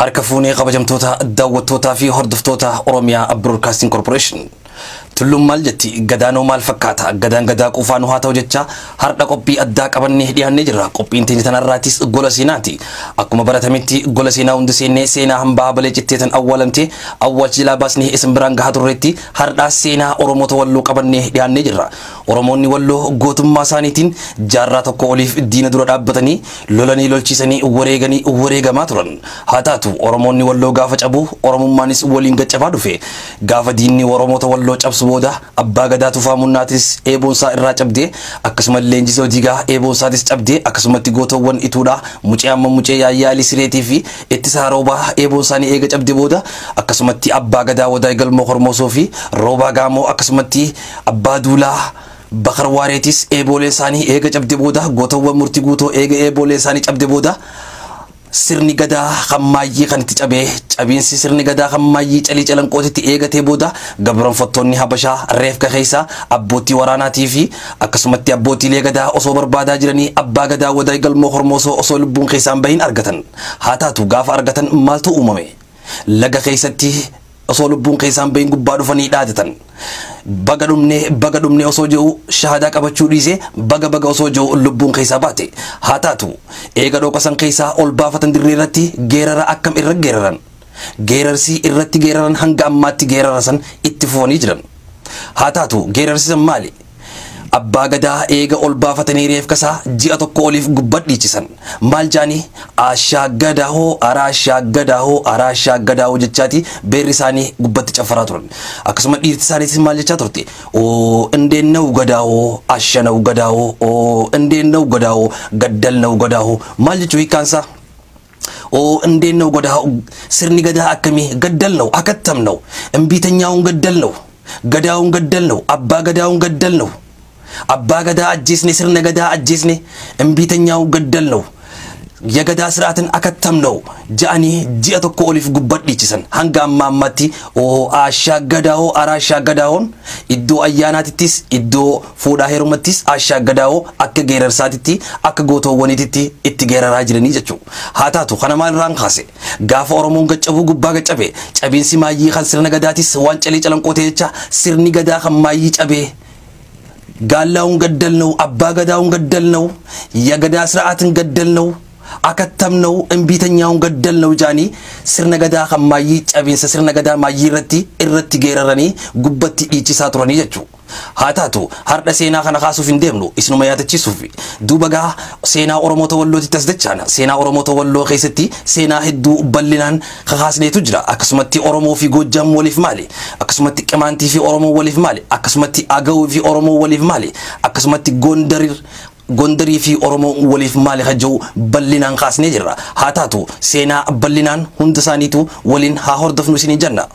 harka fuunee kabajamtoota daawwattootaa fi hordoftoota Oromiyaa Broadcasting Corporation tullum maal jetti gadaanoo maal fakkaata gadaan gadaa qufaanu haa ta'u jecha har'a qophii addaa qabannee dhiyaannee jirra. Qophiin teenya tanarraatis gola seenaati. Akkuma baratametti gola seenaa hundi seennee seenaa hambaa balee citteetan awwaalamte awwaalchi jilaa baasnee isin biraan gahaa turreetti har'a seenaa Oromoota Walloo qabannee dhiyaannee jirra. Oromoonni Walloo gootummaa isaaniitiin jaarraa tokko oliif diina dura dhaabbatanii lolanii lolchiisanii wareegamaa turan. Haa taatu Oromoonni Walloo gaafa cabu Oromummaanis waliin gaccabaa dhufe. Gaafa diinni Oromoota Walloo cabsu booda abbaa gadaa Tufaa Munnaatis eeboonsaa irraa cabdee akkasuma Leenjisoo Diigaa eeboonsaatis cabdee akkasumatti gootowwan ituudha mucee amma mucee Yaayyaa Sireetii fi Ittisaa Roobaa eeboonsaanii eega cabde booda akkasumatti abbaa gadaa Wadaay Galmoo Hormoosoo fi Roobaa Gaamoo akkasumatti abbaa Duulaa Bakar Waareetis eeboolee isaanii eega cabde booda gootowwan murtii guutoo eega eeboolee isaanii cabde booda sirni gadaa khammaayyi kan itti cabee cabiinsi sirni gadaa khammaayyi calii calanqootitti eegatee booda gabroonfattoonni Habashaa reefka keessa abbootii waraanaatii fi akkasumatti abbootiilee gadaa osoo barbaadaa jiranii abbaa gadaa Wadaay Galmoo Hormoosoo osoo lubbuun keessaan bahin argatan. Haa taatu gaafa argatan maaltu uumame? Laga keessatti osoo lubbuun keessaan bahin gubbaa dhufanii dhaadatan. Baga dhumne osoo jiru shahadaa qabachuu dhiise baga osoo jiru lubbuun keessaa baate. Haa taatu eega dhooqasan keessaa ol baafatan dirree irratti geerara akkam irra geeraran. Geerarsi irratti geeraran hanga ammaatti geerarasan itti fufanii jiran. Haa taatu geerarsisan maali? Abbaa gadaa eega ol baafatanii reefkasaa ji'a tokko oliif gubbad dhiichisan. Maal jaanii? Ashaa gadaahoo araashaa gadaahoo jechaati beerri isaanii gubbatti caffaraa turan. Akkasuma dhiirti isaaniitis maal jechaa turte? Indeennaw gadaahoo ashanaw gadaahoo indeennaw gadaahoo gaddalnaw gadaahoo maal jechuu hiikkaansaa? Indeennaw gadaahoo sirni gadaa akkamii gaddalnaw akattamnaw imbiitanyaa'uun gaddalnaw gadaa'uun gaddalnaw abbaa gadaa'uun gaddalnaw. Abbaa gadaa ajjeesne sirna gadaa ajjeesne imbiitanyaa'u gaddalnaw ya gadaa siraatin akattamnaw ja'anii ji'a tokko oliif gubbad dhiichisan hanga ammaatti ashaa gadaahoo araashaa gadaahoon iddoo ayyaanaatittis iddoo fuudhaa heerumattis ashaa gadaahoo akka geerarsaatitti akka gootoowwaniititti itti geeraraa jiranii jechuu. Haa taatu kana maalirraan kaase gaafa Oromoon gaccabuu gubbaa gaccabe cabiinsi maayyii kan sirna gadaatis waan calii calanqootee jecha sirni gadaa kan maayyii cabee gaalaa'uun gaddalnaw abbaa gadaa'uun gaddalnaw ya gadaa siraatin gaddalnaw akattamnaw imbiitanyaa'uun gaddalnaw jaanii sirna gadaa kan maayyii cabiinsa sirna gadaa maayyii irratti geeraranii gubbatti dhiichisaa turanii jechuu. Haa taatu har'a seenaa kana kaasuuf hin deemnu isinuma yaadachiisuuf duuba gaa seenaa Oromoota Wallootti tas dachaana. Seenaa Oromoota Walloo keessatti seenaa hedduu bal'inaan kakaasneetu jira. Akkasumatti Oromoo fi Goojjam waliif maali? Akkasumatti Qimaantii fi Oromoo waliif maali? Akkasumatti Agawuu fi Oromoo waliif maali? Akkasumatti Gondarii fi Oromoo waliif maali hajjuu bal'inaan kaasnee jirra. Haa taatu seenaa bal'inaan hunda isaaniitu waliin haa hordofnu isinii jenna.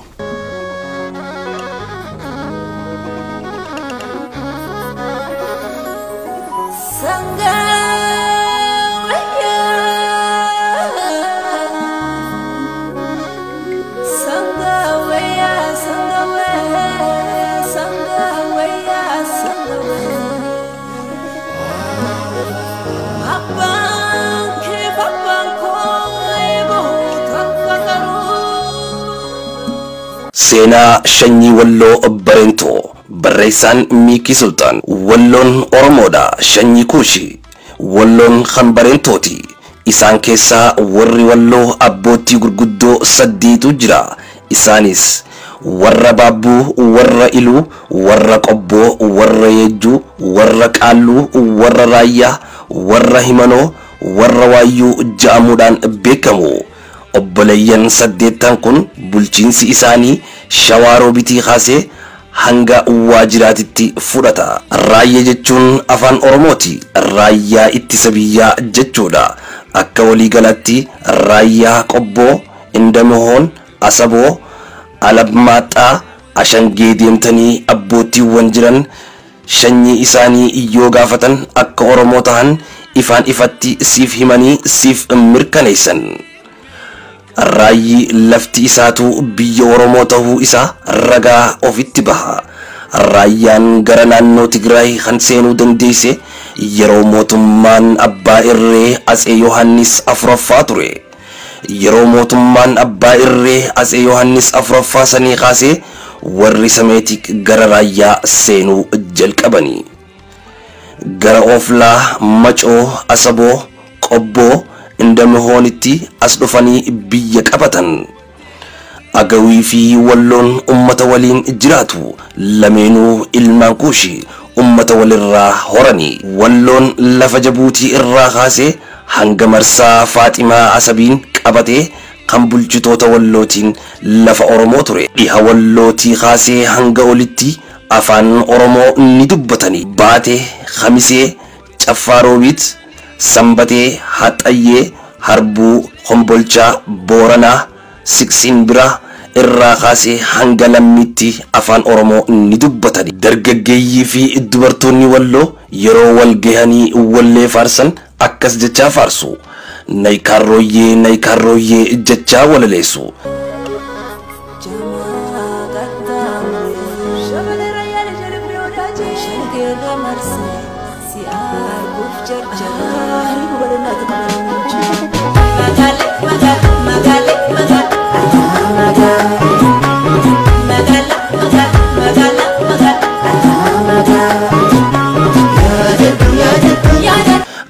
Seenaa Shanyii Walloo Bareentoo barreessaan Miikii Sultaan. Walloon Oromoodha Shanyii Kuushi. Walloon kan Bareentooti. Isaan keessaa warri Walloo abbootii gurguddoo 8tu jira. Isaanis warra Baabbuu, warra Iluu, warra Qobboo, warra Yeejjuu, warra Qaalluu, warra Raayyaa, warra Himanoo, warra Waayyuu ja'amuudhaan beekamu. Obboleeyyan 8 kun bulchiinsi isaanii Shawaa Roobitii kaasee hanga waajjiraatitti fudhata. Raayyaa jechuun afaan Oromooti. Raayyaa ittisa biyyaa jechuudha. Akka waliigalatti Raayyaa Qobboo, Indamohoon, Asaboo, Alabmaaxaa, Ashangee deemtanii abbootiiwwan jiran shanyii isaanii yoo gaafatan akka Oromoo ta'an ifaan ifatti siif himanii siif mirkaneessan. Raayyi lafti isaatu biyya Oromoo ta'uu isaa ragaa ofitti baha. Raayyaan gara naannoo Tigraay kan seenuu dandeesse yeroo mootummaan abbaa irree Atsee Yohaannis afuraffaa ture. yeroo mootummaan abbaa irree Atsee Yohaannis afuraffaa sanii kaasee warri Sameetik gara raayyaa seenuu jalqabanii. Gara Ooflaa, Macoo, Asaboo, Qobboo, Indamihoonitti as dhufanii biyya qabatan. Agawii fi Walloon ummata waliin jiraatu lameenuu ilmaan Kuushi ummata walirraa horanii. Walloon lafa Jabuutii irraa kaasee hanga marsaa Faaximaa Asabiin qabatee kan bulchitoota Wallootiin lafa Oromoo ture. Dhiha Wallootii kaasee hanga olitti afaan Oromoo ni dubbatanii. Baatee, Khamisee, Caffaaroobit, Sambatee, Haxayyee, Harbuu, Kombolchaa, Booranaa, Siqsiin bira irraa kaasee hanga Lammiitti afaan Oromoo ni dubbatanii. Dargaggeeyyii fi dubartoonni Walloo yeroo wal gahanii wallee faarsan akkas jechaa faarsu. Nayikaarrooyyee nayikaarrooyyee jechaa walaleessu.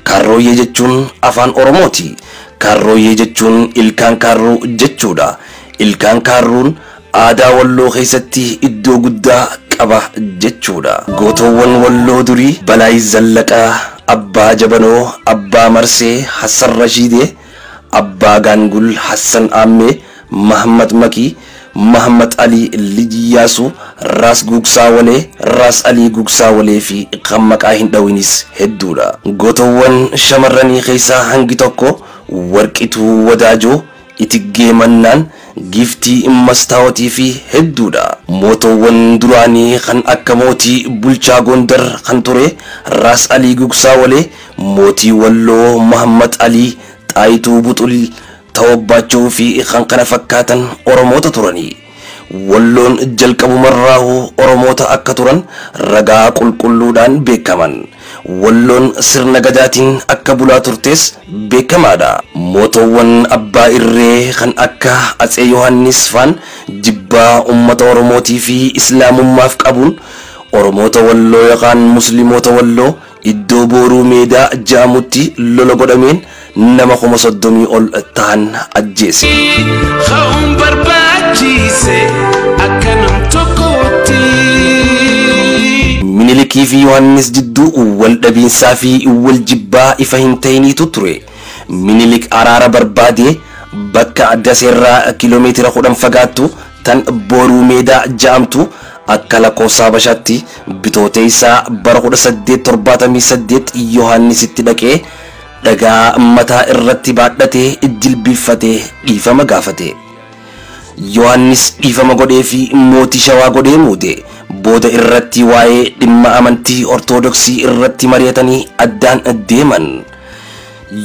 Kaarrooyyee jechuun afaan Oromooti. Kaarrooyyee jechuun ilkaan kaarruu jechuudha. Ilkaan kaarruun aadaa Walloo keessatti iddoo guddaa qaba jechuudha. Gootoowwan Walloo durii Balaay Zallaqaa, Abbaa Jabanoo, Abbaa Marsee, Hassan Rashiidee, Abbaa Gaangul, Hassan Aammee, Mahammad Makii, Mahammad Ali Lijiyaasu, Ras Gugsaa Walee, Ras Ali Gugsaa Walee fi kan maqaa hin dhawinis hedduudha. Gootoowwan shamarranii keessaa hangi tokko Warqituu Wadaajoo, Itiggee Mannaan, Giftii Mastaawotii fi hedduudha. Mootoowwan duraanii kan akka mootii bulchaa Gondar kan ture Ras Ali Gugsaa Walee, mootii Walloo Mahammad Ali Xaayituu Buxul Tawabbaachoo fi kan kana fakkaatan Oromoota turanii. Walloon jalqabumarraahu Oromoota akka turan ragaa qulqulluudhaan beekaman. Walloon sirna gadaatiin akka bulaa turtes beekamaadha. Mootoowwan abbaa irree kan akka Atsee Yohaannis faan jibbaa ummata Oromootii fi Islaamummaaf qabuun Oromoota Walloo yookaan Musliimoota Walloo iddoo Booruu Meedaa jedhamutti lola godhameen nama 30 ol ta'an ajjeese. Minilikii fi Yohaannis jidduu wal dhabiinsaa fi wal jibbaa ifa hin ta'iniitu ture. Minilik araara barbaadee bakka Daseerraa kiiloomeetira 10 fagaattu tan Booruu Meedaa jedhamtu akka lakkoofsa Habashaatti bitootee isaa bara 1878 Yohaannisitti dhaqee dhagaa mataa irratti baadhatee jilbiiffatee dhiifama gaafate. Yohaannis dhiifama godhee fi mootii Shawaa godhee muude. Booda irratti waa'ee dhimma amantii Ortodoksii irratti mari'atanii addaan deeman.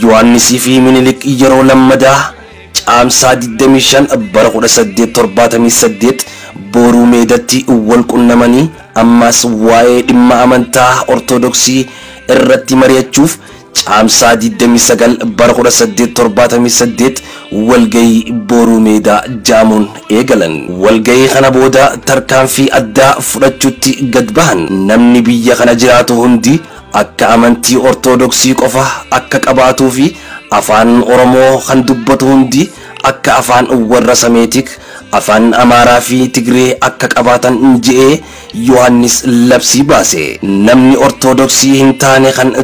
Yohaannisii fi Minilik yeroo lammadaa caamsaa 25 bara 1878 Booruu Meedatti wal qunnamanii ammas waa'ee dhimma amantaa Ortodoksii irratti mari'achuuf caamsaa 29 bara 1878 walgayii Booruu Meedaa jedhamuun eegalan. Walgayii kana booda tarkaanfii addaa fudhachuutti gad bahan. Namni biyya kana jiraatu hundi akka amantii Ortodoksii qofa akka qabaatuu fi afaan Oromoo kan dubbatu hundi akka afaan warra Sameetik, afaan Amaaraa fi Tigree akka qabaatan jedhee Yohaannis labsii baase. Namni Ortodoksii hin taane kan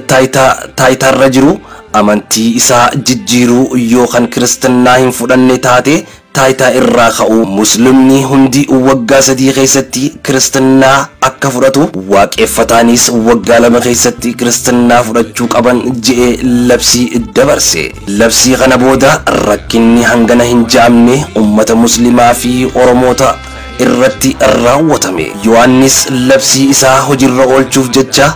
taayitaarra jiru amantii isaa jijjiiruu yookaan Kiristinnaa hin fudhanne taate taayitaa irraa ka'u. Muslimni hundi waggaa 3 keessatti Kiristinnaa akka fudhatu, waaqeffataanis waggaa 2 keessatti Kiristinnaa fudhachuu qaban jedhee labsii dabarse. Labsii kana booda rakkinni hangana hin jaamne ummata Muslimaa fi Oromoota irratti raawwatame. Yohaannis labsii isaa hojiirra oolchuuf jecha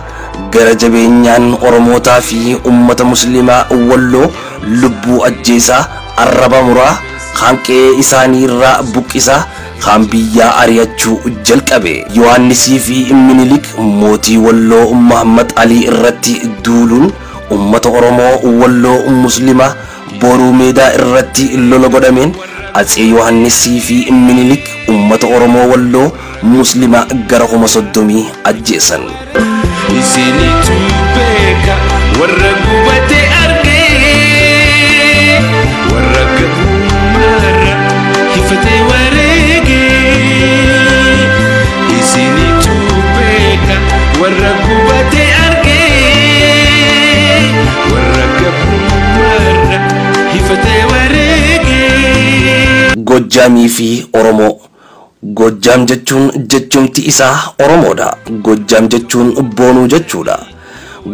gara jabeenyaan Oromootaa fi ummata Muslimaa Walloo lubbuu ajjeesaa, arraba muraa, hanqee isaanii irraa buqqisaa, kan biyyaa ari'achuu jalqabe. Yohaannisii fi Minilik mootii Walloo Mahammad Ali irratti duuluun ummata Oromoo Walloo Muslimaa boruu meedaa irratti lola godhameen Atsee Yohannisii fi Minilik ummata Oromoo Walloo Muslima gara 30 ajjeesan. Isinitu beeka warra gubate argee warra gabumarra hifate wareegee. Isinitu beeka warra gubate argee warra gabumarra hifate wareegee. Gojjaamii fi Oromoo. Gojjaam jechuun jechumti isaa Oromoodha. Gojjaam jechuun boonuu jechuudha.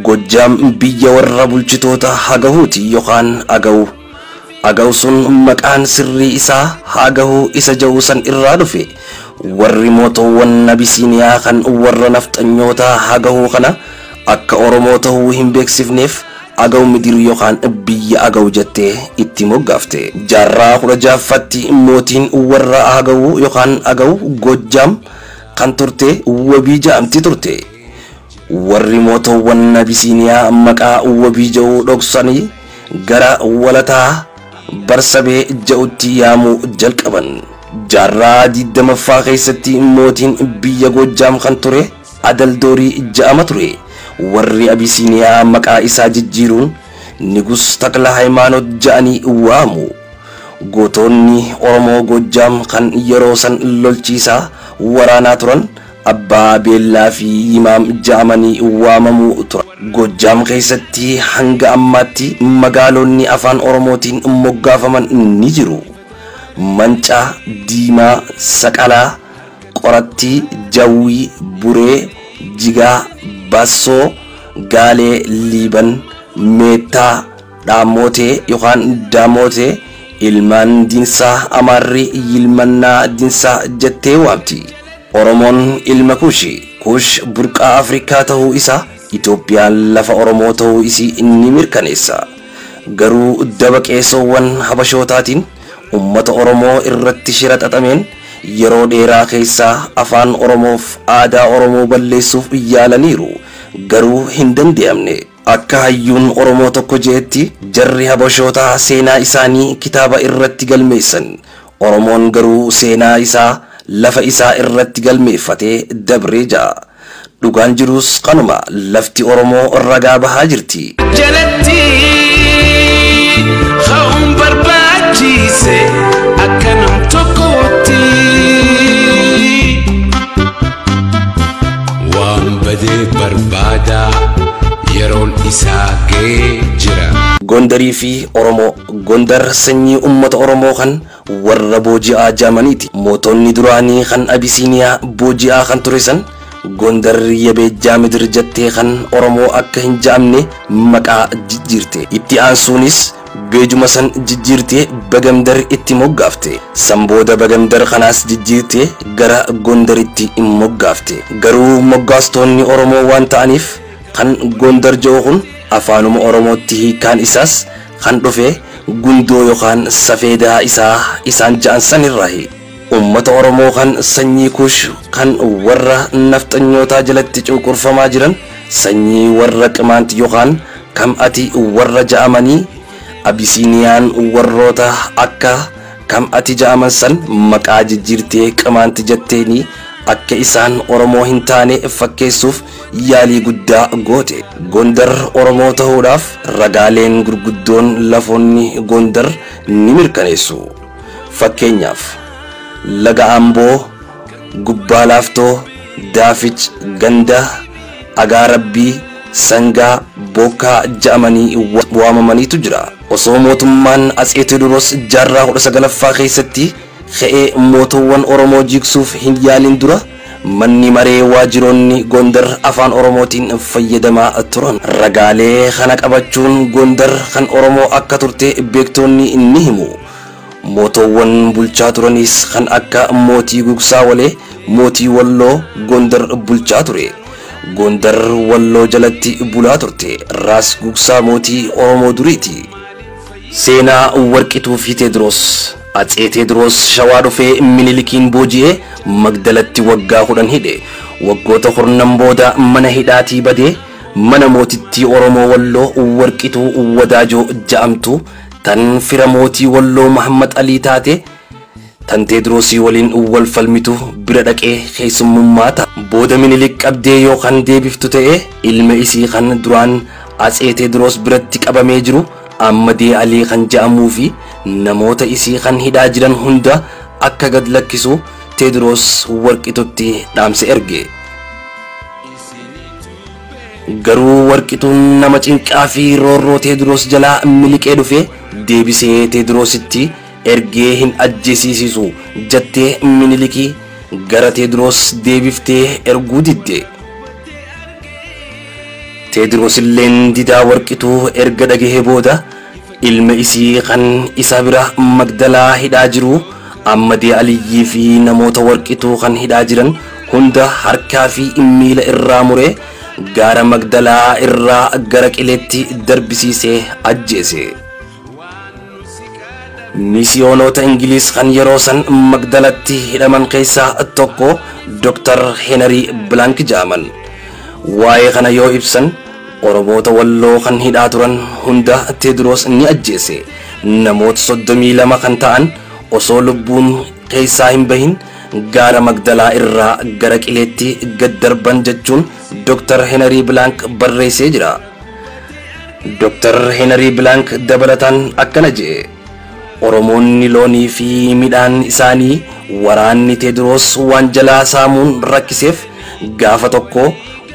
Gojjaam biyya warra bulchitoota Hagahuuti yookaan Agawu. Agawu sun maqaan sirrii isaa Hagahuu isa jedhu san irraa dhufe. Warri mootoowwan Abisiiniyaa kan warra nafxanyoota Hagahuu kana akka Oromoo ta'uu hin beeksifneef Agaw midir yookaan biyya Agaw jettee itti moggaafte. Jaarraa 16ffatti mootiin warra Agaw yookaan Agaw Gojjaam kan turte wabii jedhamti turte. Warri mootoowwan Abisiiniyaa maqaa wabii jedhu dhoksanii gara walataa Barsabee jedhutti yaamuu jalqaban. Jaarraa 20ffaa keessatti mootiin biyya Gojjaam kan ture Adaldoorii jedhama ture. Warri Abisiiniyaa maqaa isaa jijjiiruun Nigus Takla Haymaanot jedhanii waamu. Gootonni Oromoo Gojjaam kan yeroo san lolchiisaa waraanaa turan Abbaa Beellaa fi Imaam jedhamanii waamamuu tura. Gojjaam keessatti hanga ammaatti magaalonni afaan Oromootiin moggaafaman ni jiru. Mancaa, Diimaa, Saqalaa, Qorattii, Jawwii, Buree, Jigaa, Bassoo, Gaalee, Liiban, Meettaa, Dhaamotee yookaan Daamotee, ilmaan Dinsaa Amaarri Yilmannaa Dinsaa jettee waamti. Oromoon ilma Kuushi. Kuush burqaa Afrikaa ta'uu isaa Itoophiyaan lafa Oromoo ta'uu isii inni mirkaneessa. Garuu dabaqeessoowwan Habashootaatiin ummata Oromoo irratti shira xaxameen yeroo dheeraa keessaa afaan Oromoof aadaa Oromoo balleessuuf yaalaniiru. Garuu hin danda'amne. Akka hayyuun Oromoo tokko jeetti jarri Habashootaa seenaa isaanii kitaaba irratti galmeessan. Oromoon garuu seenaa isaa lafa isaa irratti galmeeffatee dabree jira. Dhugaan jirus kanuma lafti Oromoo ragaa bahaa jirti. Jalatti haun barbaachise akka nam tokkotti waan badee barbaada yeroon isaa ga'ee jira. Gondarii fi Oromoo. Gondar sanyii ummata Oromoo kan warra booji'aa jaamaniiti. Mootonni duraanii kan Abisiiniyaa booji'aa kan turesan Gondar yabee jaamidir jettee kan Oromoo akka hin jaamne maqaa jijjiirte. Itti aansuunis beejuma san jijjiirte Bagamdar itti moggaafte. San booda Bagamdar kanaas jijjiirte gara Gondaritti moggaafte. Garuu moggaastoonni Oromoo waan ta'aniif kan Gondar jedhu kun afaanuma Oromootti hiikaan isaas kan dhufe gundoo yookaan safeedaa isaan ja'an sanirraahi. Ummata Oromoo kan sanyii Kuush kan warra nafxanyootaa jalatti cunqurfamaa jiran sanyii warra Qimaanti yookaan Kam'ati warra ja'amanii Abisiiniyaan warroota akka Kam'ati ja'aman san maqaa jijjiirtee Qimaanti jetteeni akka isaan Oromoo hin taane fakkeessuuf yaalii guddaa goote. Gondar Oromoo ta'uudhaaf ragaaleen gurguddoon lafoonni Gondar ni mirkaneessu. Fakkeenyaaf Laga Amboo, Gubbaa Laaftoo, Daafich, Ganda, Agaarabbii, Sangaa, Bookaa ja'amanii waamamaniitu jira. Osoo mootummaan Atsee Tewoodiroos jaarraa 19ffaa keessatti ka'ee mootowwan Oromoo jigsuuf hin yaalin dura manni maree waajiroonni Gondar afaan Oromootiin fayyadamaa turan. Ragaalee kana qabachuun Gondar kan Oromoo akka turte beektoonni ni himu. Mootowwan bulchaa turanis kan akka mootii Gugsaa Walee, mootii Walloo Gondar bulchaa ture. Gondar Walloo jalatti bulaa turte. Raas Gugsaa mootii Oromoo duriiti. Seenaa Warqituu fi Teediroos. Atsee Teediroos Shawaa dhufee Minilikiin booji'ee Magdalatti waggaa 10 hidhe. Waggoota 10 booda mana hidhaatii badee mana mootittii Oromoo Walloo Warqituu Wadaajoo ja'amtu tan fira mootii Walloo Muhammad Alii taate tan Teediroosii waliin wal falmitu bira dhaqee keessummummaa ta'a. Booda Minilik qabdee yookaan deebiftu ta'e ilma isii kan duraan Atsee Teediroos biratti qabamee jiru Ahmadii Alii kan jedhamuu fi namoota isii kan hidhaa jiran hunda akka gad lakkisu Teediroos Warqituutti dhaamsa erge. Garuu Warqituun nama cinqaa fi roorroo Teediroos jalaa miliqee dhufe deebisee Teediroositti ergee hin ajjeesisu jettee Miniliki gara Teediroos deebiftee erguu didde. Teediroos illeen didaa Warqituu erga dhagahee booda ilma isii kan isa bira Magdalaa hidhaa jiru Ahmadii Aliyyi fi namoota Warqituu kan hidhaa jiran hunda harkaa fi miila irraa muree gaara Magdalaa irraa gara Qileetti darbisiisee ajjeese. Misiyoonota Ingiliis kan yeroo san Magdalatti hidhaman keessaa tokko Dr. Henry Blank jedhaman. Waa'ee kana yoo ibsan Oromoota Walloo kan hidhaa turan hunda Teediroos ni ajjeese. Namoota 32 kan ta'an osoo lubbuun keessaa hin bahin gaara Magdalaa irraa gara Qileetti gad darban jechuun Dr. Henry Blank barreessee jira. Dr. Henry Blank dabalataan akkana jedhe. Oromoonni loonii fi midhaan isaanii waraanni Teediroos waan jalaa saamuun rakkiseef gaafa tokko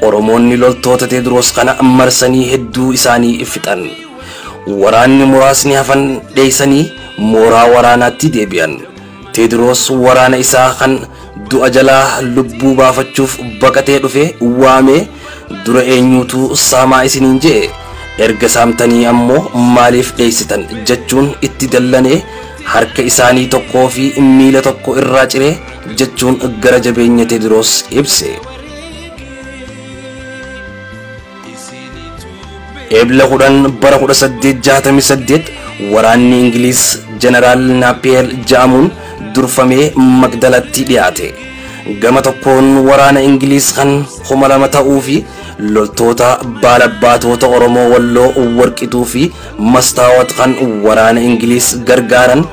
Oromoonni loltoota Teediroos kana marsanii hedduu isaanii fixan. Waraanni muraasni hafan dheessanii mooraa waraanaatti deebi'an. Teediroos waraana isaa kan du'a jalaa lubbuu baafachuuf baqatee dhufe waamee dura eenyuutu saamaa isiniin jedhe. Erga saamtanii ammoo maaliif dheessitan jechuun itti dallanee harka isaanii tokkoo fi miila tokko irraa ciree jechuun gara jabeenya Teediroos ibse. Ebla 10 bara 1868 waraanni Ingiliis Jeneraal Naapiyeer jedhamuun durfamee Magdalatti dhiyaate. Gama tokkoon waraana Ingiliis kan 200 ta'uu fi loltoota baalabbaatota Oromoo Walloo Warqituu fi Mastaawat kan waraana Ingiliis gargaaran,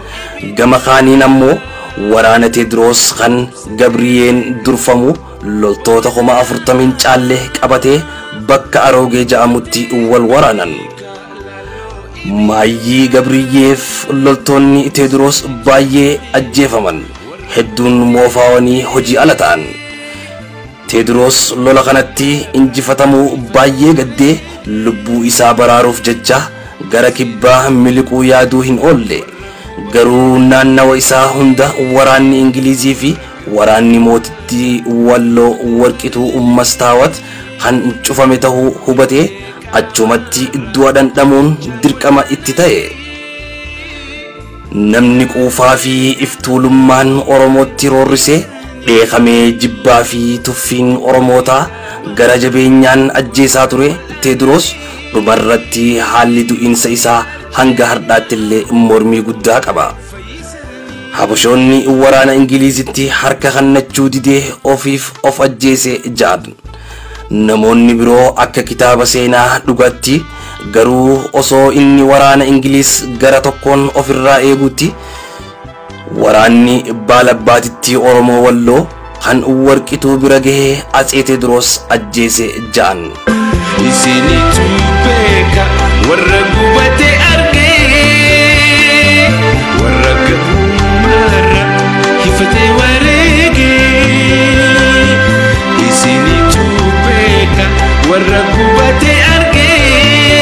gama kaaniin ammoo waraana Teediroos kan Gabriyeen durfamu loltoota 40,000 caalle qabatee bakka Aroogee jedhamutti wal waraanan. Maayyii Gabriyeef loltoonni Teediroos baay'ee ajjeefaman, hedduun moofaawanii hojii ala ta'an. Teediroos lola kanatti injifatamuu baay'ee gaddee lubbuu isaa baraaruuf jecha gara kibbaa miliquu yaaduu hin oolle. Garuu naannawa isaa hunda waraanni Ingilizii fi waraanni mootittii Walloo Warqituu Mastaawat kan cufame ta'uu hubatee achumatti du'a dhandhamuun dirqama itti ta'e. Namni quufaa fi iftuulummaan Oromootti roorrisee dheekamee jibbaa fi tuffiin Oromootaa gara jabeenyaan ajjeesaa ture Teediroos dhumarratti haalli du'iinsa isaa hanga har'aatti illee mormii guddaa qaba. Habashoonni waraana Ingiliizitti harka kennachuu didee ofiif of ajjeese jedhan. Namoonni biroo akka kitaaba seenaa dhugaatti garuu osoo inni waraana Ingiliis gara tokkoon ofirraa eeguutti waraanni baalabbaatittii Oromoo Walloo kan Warqituu bira gahee Atsee Teediroos ajjeese jedhan. Isinitu beeka warra gubate argee warra gabumarra hifate wareegee. Isinitu beeka warra gubate argee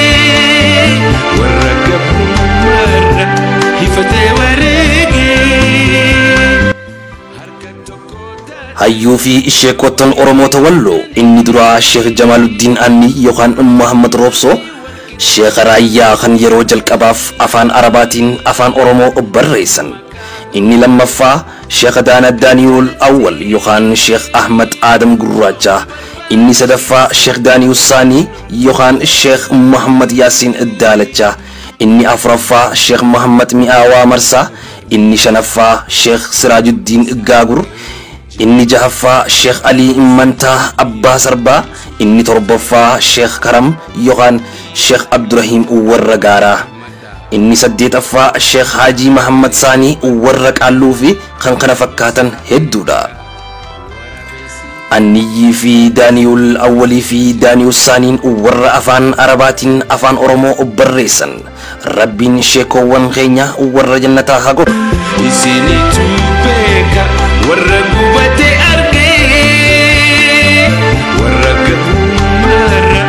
warra gabumarra hifate wareegee. Hayyuu fi sheekottan Oromoota Walloo inni duraa Sheekh Jamaaluddin Ammi yookaan Muhammad Roobsoo Sheekh Raayyaa kan yeroo jalqabaaf afaan Arabaatiin afaan Oromoo barreessan. Inni lammaffaa Sheekh Daani'uul Awwal yookaan Sheekh Ahmad Adam Gurraacha. Inni sadaffaa Sheekh Daani'uul Saanii yookaan Sheekh Muhammad Yaasiin Daalacha. Inni afuraffaa Sheekh Muhammad Mi'aawaa Marsaa. Inni shanaffaa Sheekh Siraajuddin Gaagur. Inni jahaffaa Sheekh Ali Mantaa Abbaa Sarbaa. Inni torbaffaa Sheekh Karam yookaan Sheekh Abdurrahim Warra Gaaraa. inni saddeetaffaa Sheekh Haji Muhammad Sani warra qaalluu fi kan kana fakkaatan hedduudha. Anniyyi fi Daaniyul Awwalii fi Daaniyul Saaniin warra afaan Arabaatiin afaan Oromoo barreessan. Rabbiin sheekoowwan keenya warra jannataa haa godhu. Isinitu beeka warra gubate argee warra gabumarra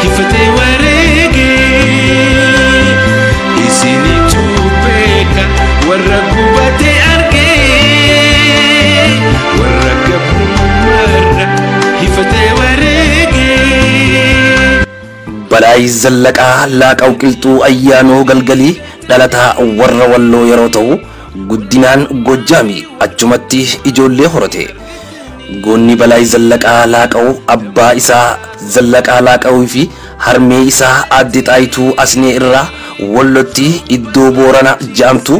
hifate wareegee. Isinitu beeka warra gubate argee warra gabumarra hifate wareegee. Balaay Zallaqaa Laaqaw Qilxuu Ayyaanoo Galgalii dhalataa warra Walloo yeroo ta'u guddinaan Gojjaamii achumatti ijoollee horate. Goonni Balaay Zallaqaa Laaqaw abbaa isaa Zallaqaa Laaqawii fi harmee isaa Aadde Xaayituu Asnee irraa Wallotti iddoo Boorana jedhamtu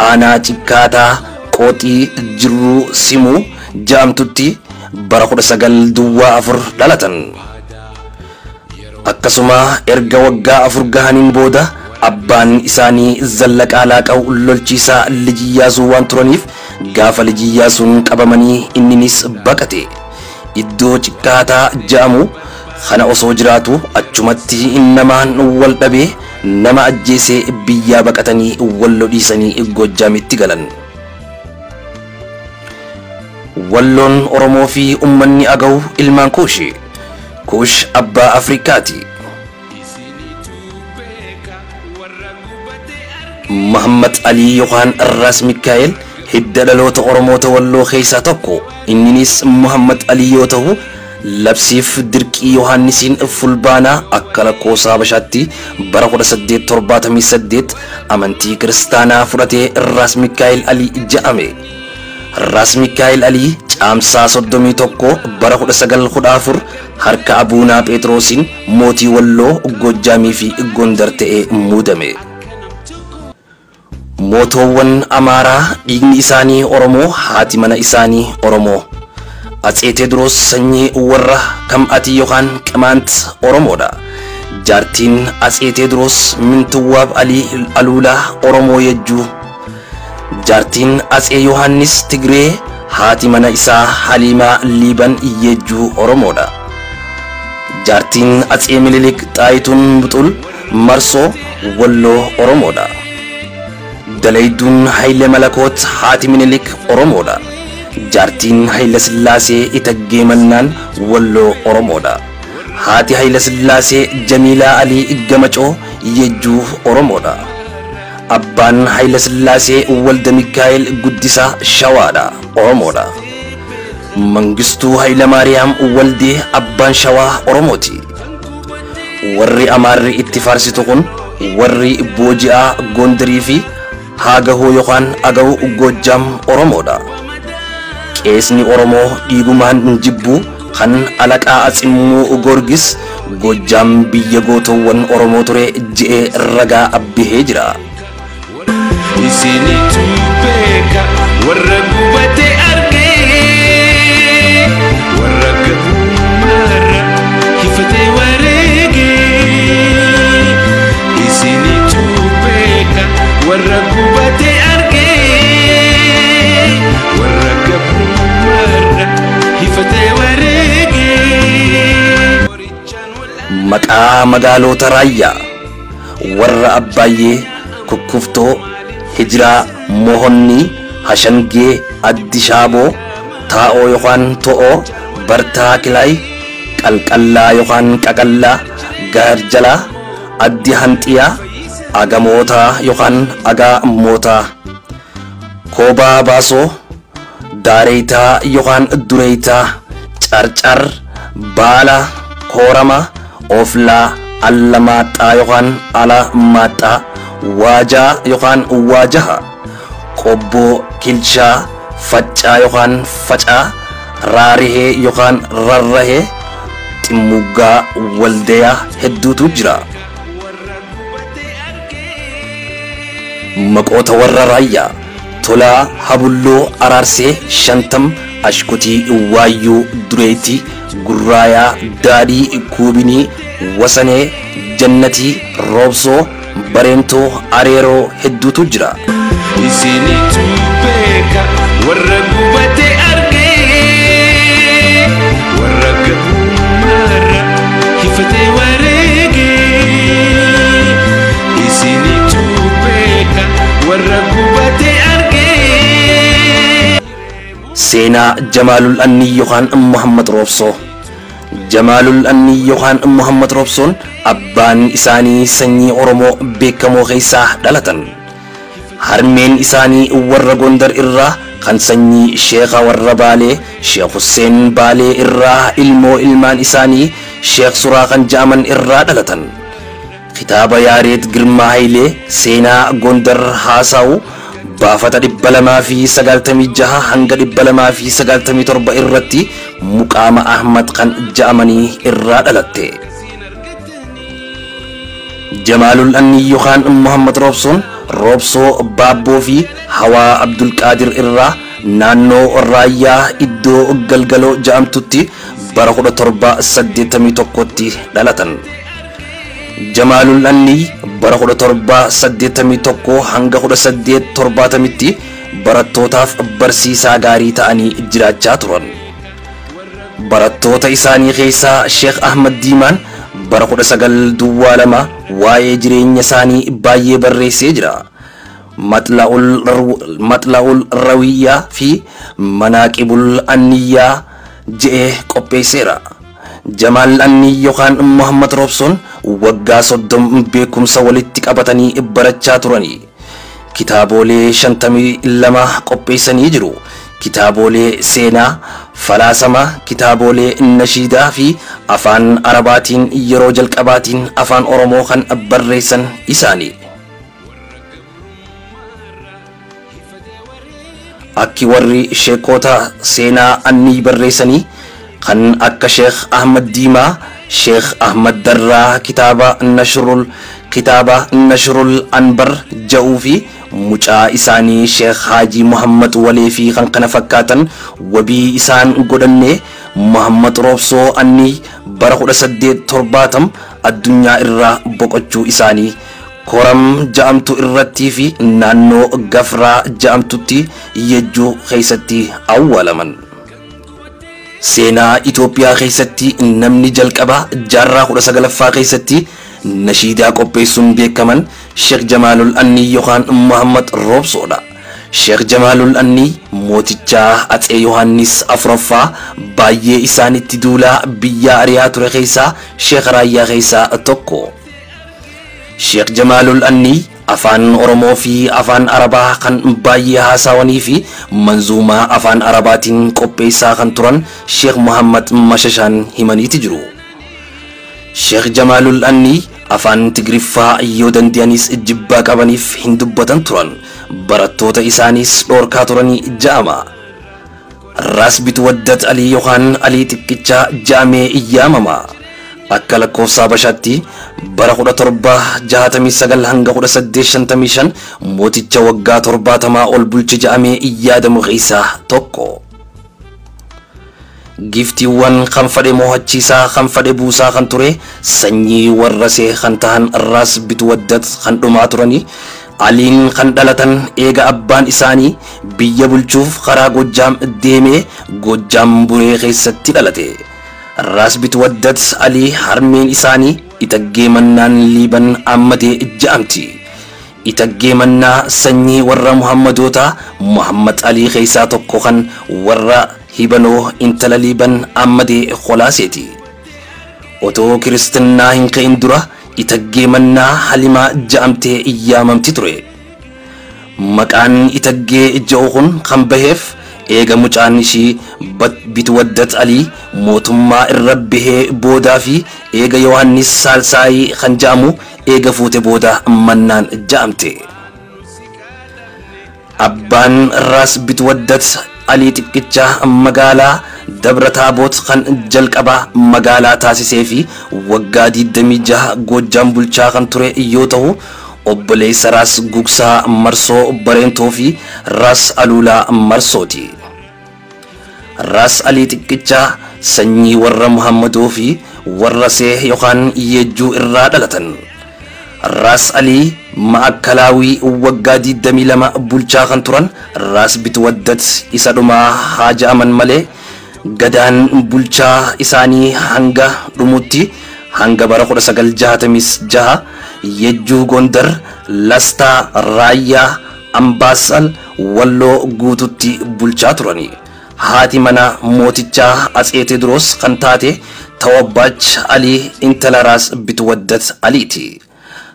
aanaa Cikkaataa Qooxii Jirruu Simuu jedhamtutti bara 1904 dhalatan. Akkasuma erga waggaa 4 gahaniin booda abbaan isaanii Zallaqaa Laaqaw lolchiisaa Lijiyyaasuu waan turaniif gaafa Lijiyyaasuun qabamanii inninis baqate. Iddoo Cikkaataa jedhamu kana osoo jiraatu achumatti namaan wal dhabee nama ajjeesee biyyaa baqatanii Wallo dhiisanii Gojjaamitti galan. Walloon Oromoo fi ummanni Agaw ilmaan Kuushi. Kuush abbaa Afrikaati. Muhammad Ali yookaan Ras Mikaa'el hidda dhaloota Oromoota Walloo keessaa tokko. Inninis Muhammad Ali yoo ta'u labsiif dirqii Yohaannisiin fulbaanaa akka lakkoofsa Habashaatti bara 1878 amantii kiristaanaa fudhatee Ras Mikaa'el Ali jedhame. Ras Mikaa'el Ali caamsaa 31 bara 1914 harka Abuunaa Phexroosiin mootii Walloo Gojjaamii fi Gondar ta'ee muudame. Mootoowwan Amaaraa dhiigni isaanii Oromoo haati mana isaanii Oromoo. Atsee Teediroos sanyii warra Kam'atii yookaan Qimaant Oromoodha. Jaartiin Atsee Teediroos Mintuwaab Alii Aluulaa Oromoo Yejjuu. Jaartiin Atsee Yohaannis Tigree haati mana isaa Haliimaa Liiban Yejjuu Oromoodha. Jaartiin Atsee Minilik Xaayituun Buxul Marsoo Walloo Oromoodha. Dalayduun Haile Malakoot haati Minilik Oromoodha. Jaartiin Haile Sillaasee Itaggee Mannaan Walloo Oromoodha. Haati Haile Sillaasee Jamiilaa Alii Gamacoo Yejjuu Oromoodha. Abbaan Haile Sillaasee Walda Mikaa'el Guddisaa Shawaadha Oromoodha. Mangistuu Haile Maariyaam Waldee abbaan Shawaa Oromooti. Warri Amaarri itti faarsitu kun warri Booji'aa Gondarii fi Haagahoo yookaan Agaw Gojjaam Oromoodha. Qeesni Oromoo dhiigumaan jibbu kan Alaqaa Atsimmuu Gorgis Gojjaam biyya gootowwan Oromoo ture je'ee ragaa abbihee jira. Isinitu beeka warra gubate argee warra gabumarra hifate wareegee. Isinitu beeka warra gubate argee warra gabumarra hifate wareegee. Maqaa magaalota Raayyaa warra Abbaayee Kukkuftoo Hijiraa Mohonni Hashangee Addishaaboo Taa'oo yookaan To'oo Bartaa Kilaay Qalqallaa yookaan Qaqallaa Gaarjalaa Addi Hanxiyaa Agamootaa yookaan Agamootaa Koobaa Baasoo Daareetaa yookaan Dureetaa Carcar Baala Koorama Oflaa Allamaaxaa yookaan Alamaaxaa Waajaa yookaan Waajaha Qobboo Kilshaa Faccaa yookaan Facaa Raarihee yookaan Rarrahee Ximmuggaa Waldayaa hedduutu jira. Maqoota warra Raayyaa Tolaa Habulloo Araarsee Shantam Ashkutii Waayyuu Dureetii Gurraayaa Daadhii Kuubinii Wasanee Jannatii Roobsoo bareentoo areeroo hedduutu jira. Isinitu beeka warra gubate argee warra gabummaarra hifate wareege. Isinitu beeka warra gubate argee. Seenaa Jamaalul Annii yookaan Muhammad Roobsoo. Jamaalul Annii yookaan Muhammad Roobsoon abbaan isaanii sanyii Oromoo beekamoo keessaa dhalatan. Harmeen isaanii warra Gondar irraa kan sanyii Sheekha warra Baalee Sheekh Hussein Baalee irraa ilmoo ilmaan isaanii Sheekh Suraa kan jedhaman irraa dhalatan. Kitaaba Yaareed Girmaa Hayilee seenaa Gondar haasawu baafata 296 hanga 297 irratti Muqaama Ahmad kan jedhamanii irraa dhalatte. Jamaalul Annii yookaan Muhammad Roobsoon Roobsoo Baabboo fi Hawaa Abdul Qaadir irraa naannoo Raayyaa iddoo Galgaloo jedhamtutti bara 1781tti dhalatan. Jamaalul Annii bara 1781 hanga 1870tti barattootaaf barsiisaa gaarii ta'anii jiraachaa turan. Barattoota isaanii keessaa Sheekh Ahmad Diimaan bara 1902 waa'ee jireenya isaanii baay'ee barreessee jira. Matla'ul Rawiyyaa fi Manaaqibul Anniyyaa jedhee qopheesseera. Jamaal Annii yookaan Muhammad Roobsoon waggaa 30 beekumsa walitti qabatanii barachaa turanii. Kitaabolee 52 qopheessanii jiru. Kitaabolee seenaa, falaasama, kitaabolee nashiidaa fi afaan Arabaatiin yeroo jalqabaatiin afaan Oromoo kan barreessan isaanii. Akki warri sheekota seenaa annii barreessanii kan akka Sheekh Ahmad Diimaa, Sheekh Ahmad Darraa kitaaba Nashrul Anbar jedhuu fi mucaa isaanii Sheekh Haaji Muhammad Walee fi kan kana fakkaatan wabii isaan godhannee Muhammad Roobsoo Annii bara 1870 addunyaa irraa boqochuu isaanii Koram jedhamtu irrattii fi naannoo Gafraa jedhamtutti yejjuu keessatti awwaalaman. Seenaa Itoophiyaa keessatti namni jalqabaa jaarraa 19ffaa keessatti nashiidaa qopheessuun beekaman Sheekh Jamaalul Annii yookaan Muhammad Roobsoodha. Sheekh Jamaalul Annii mooticha Atsee Yohaannis Afuraffaa baay'ee isaanitti duulaa biyya ari'aa ture keessaa Sheekh Raayyaa keessaa tokko. Sheekh Jamaalul Annii afaan Oromoo fi afaan Arabaa kan baay'ee haasawanii fi manzuumaa afaan Arabaatiin qopheessaa kan turan Sheekh Muhammad Mashashaan himaniiti jiru. Sheekh Jamaalul Annii afaan Tigriffaa yoo danda'anis jibbaa qabaniif hin dubbatan turan. Barattoota isaanis dhorkaa turanii ja'ama. Raas Bitwaddat Alii yookaan Alii Xiqqichaa ja'amee iyyaamama. Akka lakkoofsa Habashaatti bara 1769 hanga 1855 mooticha waggaa 70 ol bulche ja'amee iyyaadamu keessaa tokko. Giftiiwwan kan fedhe mo'achiisaa kan fedhe buusaa kan ture sanyii warrasee kan tahan Raas Bitwaddat kan dhumaa turanii. Aliin kan dhalatan eega abbaan isaanii biyya bulchuuf karaa Gojjaam deemee Gojjaam Buree keessatti dhalate. Raas Bitwaddat Alii harmeen isaanii Itaggee Mannaan Liiban Ammadee jedhamti. Itaggee Mannaa sanyii warra Muhammadoota Muhammad Alii keessaa tokko kan warra Hibanoo intala Liiban Ammadee Kolaaseeti. Otoo kiristinnaa hin ka'in dura Itaggee Mannaa Halimaa jedhamtee iyyaamamti ture. Maqaan Itaggee jedhu kun kan baheef eega mucaan ishii Bitwaddat Alii mootummaa irra bahee boodaa fi eega Yohaannis Saalsaayii kan jedhamu eega fuute booda Mannaan jedhamte. Abbaan Raas Bitwaddat Alii xiqqichaa magaalaa Dabra Taaboot kan jalqabaa magaalaa taasisee fi waggaa 26 Gojjaam bulchaa kan ture yoo ta'u obboleessa Raas Gugsaa Marsoo Bareentoo fi Raas Aluulaa Marsooti. Raas Alii xiqqichaa sanyii warra Muhammadoo fi warra See yookaan Yeejjuu irraa dhalatan. Ras Ali Maakalawi wagadi damilama bulchaa kan turan Ras Bitwaddat isa dhumaa haja aman malee gadaan bulchaa isaanii hanga dhumutti hanga bara 1966 Yejjuu Gondar Lastaa Raayyaa Ambaasal Walloo guututti bulchaa turani. Haati mana mootichaa Atsee Teediroos kan taate Tawabbaach Ali intala Ras Bitwaddat Aliiti.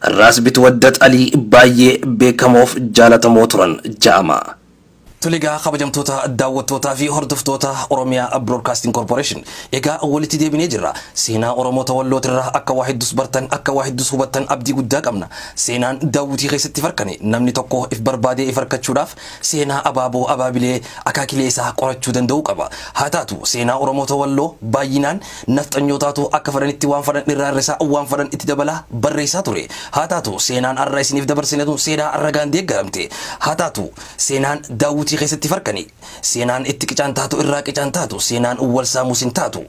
Ras Bitwaddat Ali baay'ee beekamoof jaalatamoo turan ja'ama. Tuligaa kabajamtoota daawwattootaa fi hordoftoota Oromiyaa Broadcasting Corporation egaa walitti deebinee jirra. Seenaa Oromoota Wallootirraa akka waa hedduus bartan akka waa hedduus hubattan abdii guddaa qabna. Seenaan daawwitii keessatti farkane namni tokko if barbaadee if harkachuudhaaf seenaa abaaboo abaabilee akaakilee isaa qorachuu danda'u qaba. Haa taatu seenaa Oromoota Walloo baay'inaan nafxanyootaatu akka fadhanitti waan fadhan irraa irrisaa waan fadhan itti dabalaa barreessaa ture. Haa taatu seenaan arra isiniif dabarsinetu seenaa arragaan deeggaramte. Haa taatu seenaan daawwitii keessatti farkani seenaan itti qicaan taatu irraa qicaan taatu seenaan wal saamuusin taatu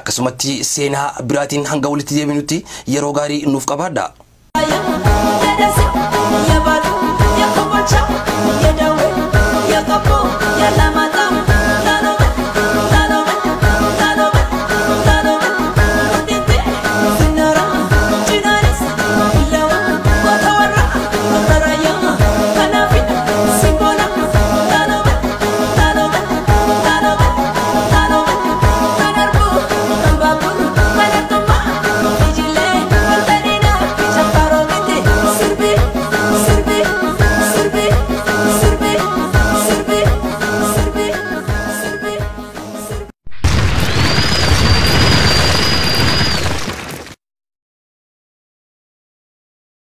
akkasumatti seenaa biraatiin hanga walitti deebinutti yeroo gaarii nuuf qabaadha.